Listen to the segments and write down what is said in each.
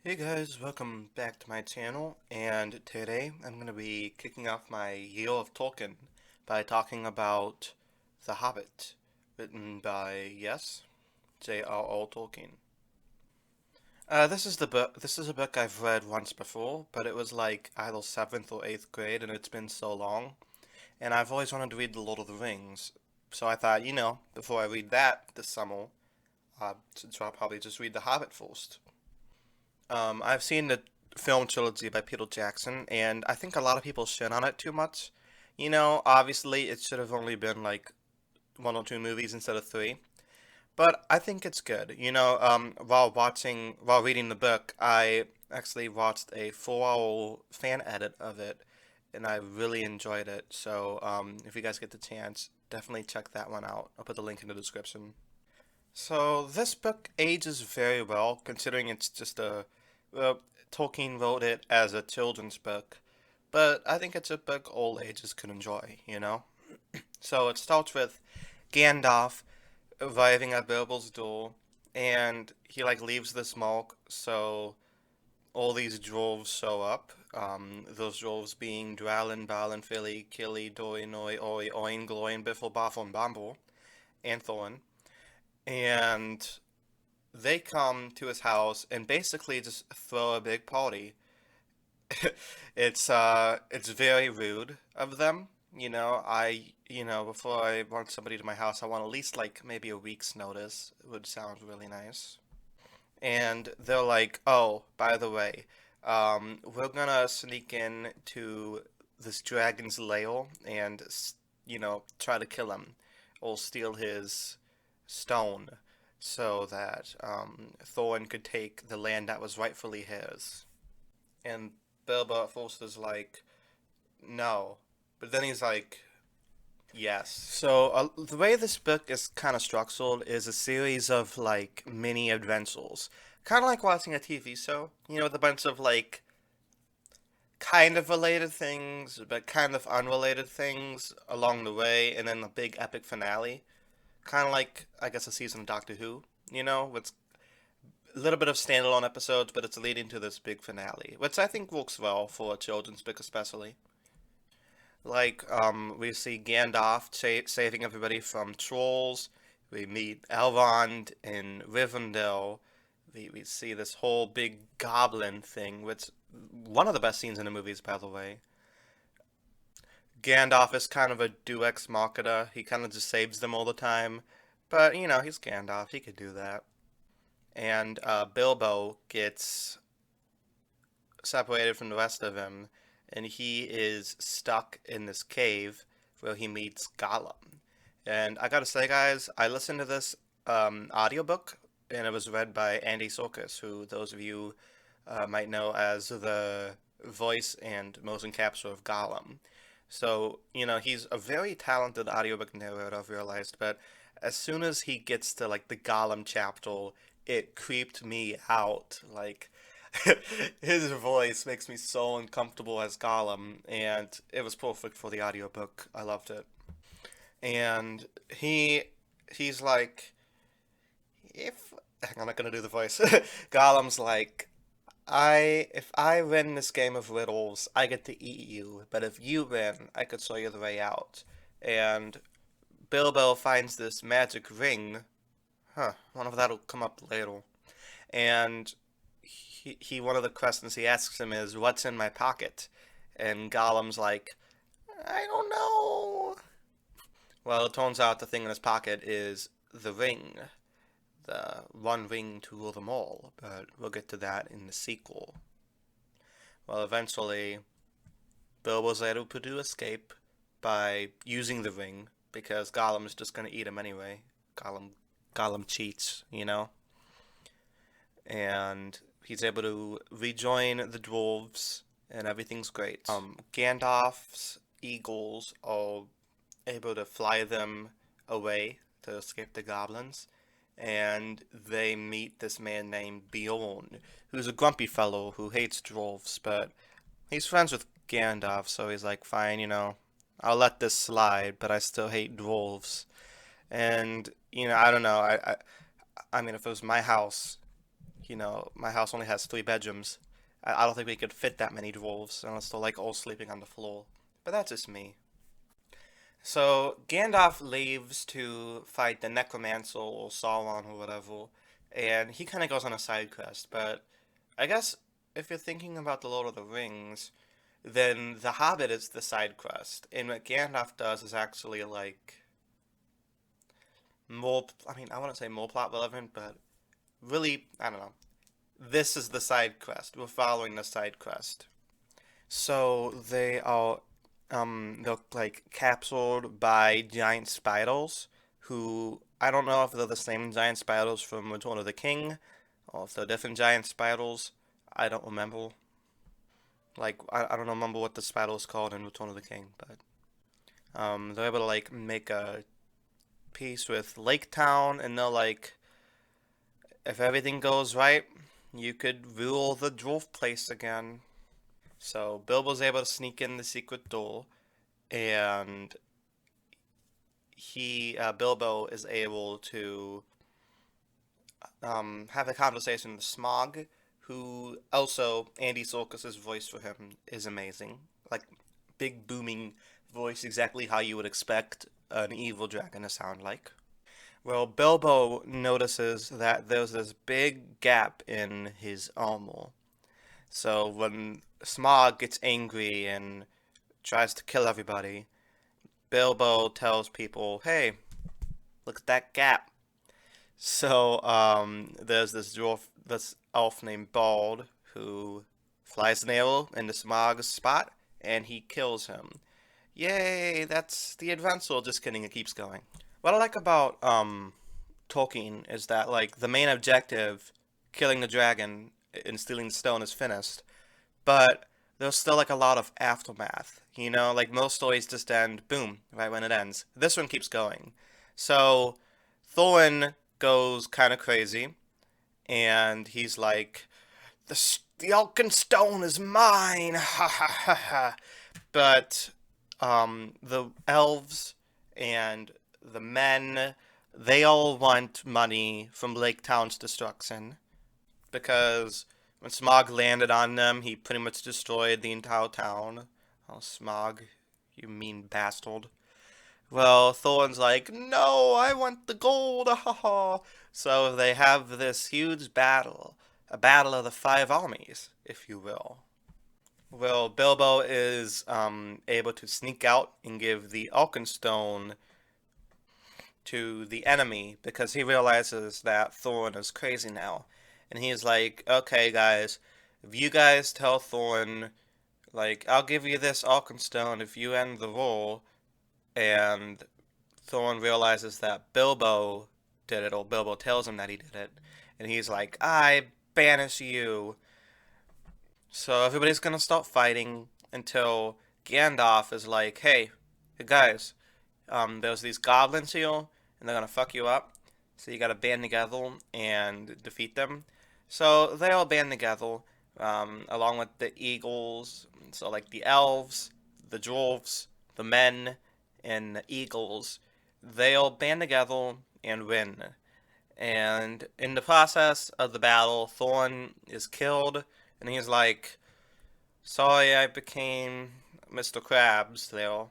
Hey guys, welcome back to my channel, and today I'm going to be kicking off my year of Tolkien by talking about The Hobbit, written by, yes, J.R.R. Tolkien. This is a book I've read once before, but it was like either 7th or 8th grade, and it's been so long, and I've always wanted to read The Lord of the Rings, so I thought, before I read that this summer, so I'll probably just read The Hobbit first. I've seen the film trilogy by Peter Jackson, and I think a lot of people shit on it too much. Obviously, it should have only been like one or two movies instead of three. But I think it's good. While reading the book, I actually watched a 4 hour fan edit of it, and I really enjoyed it. So, if you guys get the chance, definitely check that one out. I'll put the link in the description. So this book ages very well, considering it's just well, Tolkien wrote it as a children's book, but I think it's a book all ages can enjoy. So it starts with Gandalf arriving at Bilbo's door, and he like leaves this mark, so all these dwarves show up. Those dwarves being Dwalin, Balin, Fili, Kili, Doi, Noi, Oi, Oin, Gloin, Biffle, Boffle, and Bomble, and Thorin. And they come to his house and basically just throw a big party. It's very rude of them. Before I want somebody to my house, I want at least like maybe a week's notice. It would sound really nice. And they're like, "Oh, by the way, we're gonna sneak in to this dragon's lair and try to kill him or steal his stone so that Thorin could take the land that was rightfully his." And Bilbo at first is like, no. But then he's like, yes. So the way this book is kind of structured is a series of like mini adventures. Kind of like watching a TV show, with a bunch of like kind of related things, but kind of unrelated things along the way, and then the big epic finale. Kind of like, I guess, a season of Doctor Who, with a little bit of standalone episodes, but it's leading to this big finale, which I think works well for a children's book, especially. Like, we see Gandalf saving everybody from trolls. We meet Elrond in Rivendell. We see this whole big goblin thing, which one of the best scenes in the movies, by the way. Gandalf is kind of a deus ex machina. He kind of just saves them all the time. But, he's Gandalf. He could do that. And Bilbo gets separated from the rest of him, and he is stuck in this cave where he meets Gollum. And I gotta say, guys, I listened to this audiobook, and it was read by Andy Serkis, who those of you might know as the voice and motion capture of Gollum. So, he's a very talented audiobook narrator, I've realized, but as soon as he gets to like the Gollum chapter, it creeped me out. Like, his voice makes me so uncomfortable as Gollum, and it was perfect for the audiobook. I loved it. And he's like, if I'm not gonna do the voice. Gollum's like, if I win this game of riddles, I get to eat you, but if you win, I could show you the way out. And Bilbo finds this magic ring. Huh, one of that'll come up later. And he one of the questions he asks him is, "What's in my pocket?" And Gollum's like, "I don't know." Well, it turns out the thing in his pocket is the ring, the one ring to rule them all. But we'll get to that in the sequel. Well, eventually, Bilbo's able to escape by using the ring because Gollum is just gonna eat him anyway. Gollum cheats. And he's able to rejoin the dwarves, and everything's great. Gandalf's eagles are able to fly them away to escape the goblins, and they meet this man named Bjorn, who's a grumpy fellow who hates dwarves, but he's friends with Gandalf, so he's like, fine, I'll let this slide, but I still hate dwarves. And I don't know, I mean, if it was my house, My house only has 3 bedrooms. I don't think we could fit that many dwarves unless they're like all sleeping on the floor. But that's just me. So Gandalf leaves to fight the Necromancer or Sauron or whatever, and he kind of goes on a side quest. But I guess if you're thinking about the Lord of the Rings, then the Hobbit is the side quest, and what Gandalf does is actually like more. I mean, I wouldn't say more plot relevant, but really, I don't know. This is the side quest. We're following the side quest. So they're like captured by giant spiders who I don't know if they're the same giant spiders from Return of the King or if they're different giant spiders. I don't remember. Like I don't remember what the spider is called in Return of the King, but they're able to like make a peace with Lake Town, and they're like, if everything goes right, you could rule the dwarf place again. So Bilbo's able to sneak in the secret door, and Bilbo is able to have a conversation with Smog, who also Andy Serkis's voice for him is amazing, like big booming voice, exactly how you would expect an evil dragon to sound like. Well, Bilbo notices that there's this big gap in his armor. So when Smog gets angry and tries to kill everybody, Bilbo tells people, "Hey, look at that gap." So there's this elf named Bald who flies an arrow into Smog's spot, and he kills him. Yay! That's the adventure. Just kidding. It keeps going. What I like about Tolkien is that like the main objective, killing the dragon and stealing the stone, is finished, but there's still like a lot of aftermath. Like most stories just end boom right when it ends. This one keeps going. So Thorin goes kind of crazy, and he's like, the Elkin Stone is mine, ha ha ha ha. But the elves and the men, they all want money from Lake Town's destruction because when Smog landed on them, he pretty much destroyed the entire town. Oh, Smog, you mean bastard. Well, Thorin's like, no, I want the gold, ha ha. So they have this huge battle, a battle of the 5 armies, if you will. Well, Bilbo is able to sneak out and give the Alkenstone to the enemy because he realizes that Thorin is crazy now. And he's like, okay, guys, if you guys tell Thorin, like, I'll give you this Alkenstone if you end the war, and Thorin realizes that Bilbo did it, or Bilbo tells him that he did it, and he's like, I banish you. So everybody's gonna start fighting until Gandalf is like, hey guys, there's these goblins here, and they're gonna fuck you up. So you gotta band together and defeat them. So they all band together, along with the eagles. So like the elves, the dwarves, the men, and the eagles. They all band together and win. And in the process of the battle, Thorin is killed, and he's like, sorry I became Mr. Krabs there.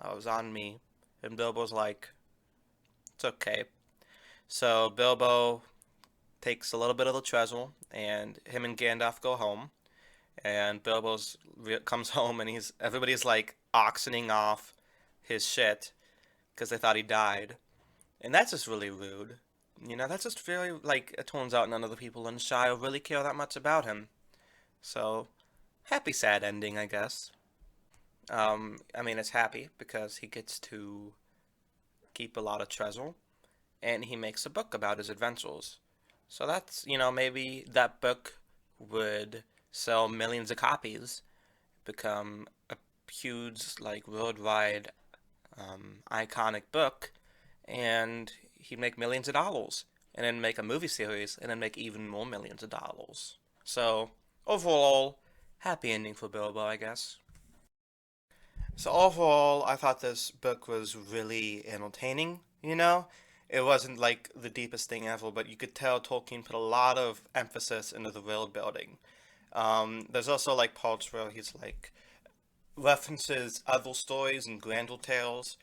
That was on me. And Bilbo's like, it's okay. So Bilbo takes a little bit of the treasure, and him and Gandalf go home. And comes home, and everybody's like auctioning off his shit because they thought he died, and that's just really rude. That's just very like it turns out none of the people in Shire really care that much about him. So happy sad ending, I guess. I mean it's happy because he gets to keep a lot of treasure, and he makes a book about his adventures. So that's, maybe that book would sell millions of copies, become a huge, like, worldwide iconic book, and he'd make millions of dollars, and then make a movie series, and then make even more millions of dollars. So, overall, happy ending for Bilbo, I guess. So overall, I thought this book was really entertaining, it wasn't like the deepest thing ever, but you could tell Tolkien put a lot of emphasis into the world building. There's also like parts where he's like references other stories and grander tales.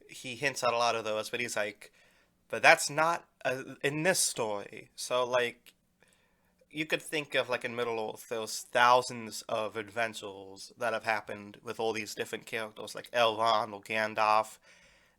He hints at a lot of those, but he's like, but that's not in this story. So like you could think of like in Middle Earth, there's thousands of adventures that have happened with all these different characters, like Elrond or Gandalf,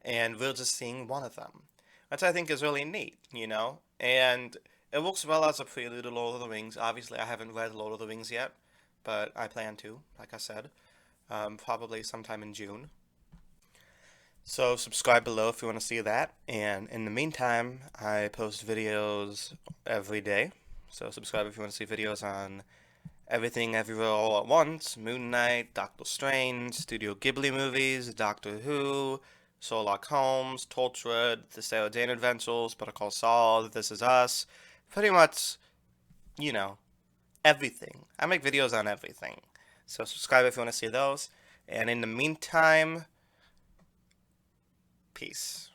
and we're just seeing one of them, which I think is really neat, you know. And it works well as a prelude to Lord of the Rings. Obviously, I haven't read Lord of the Rings yet, but I plan to, like I said, probably sometime in June. So subscribe below if you want to see that. And in the meantime, I post videos every day. So subscribe if you want to see videos on Everything Everywhere All at Once, Moon Knight, Doctor Strange, Studio Ghibli movies, Doctor Who, Sherlock Holmes, Torchwood, The Sarah Jane Adventures, Better Call Saul, This Is Us. Pretty much, you know, everything. I make videos on everything. So subscribe if you want to see those. And in the meantime, peace.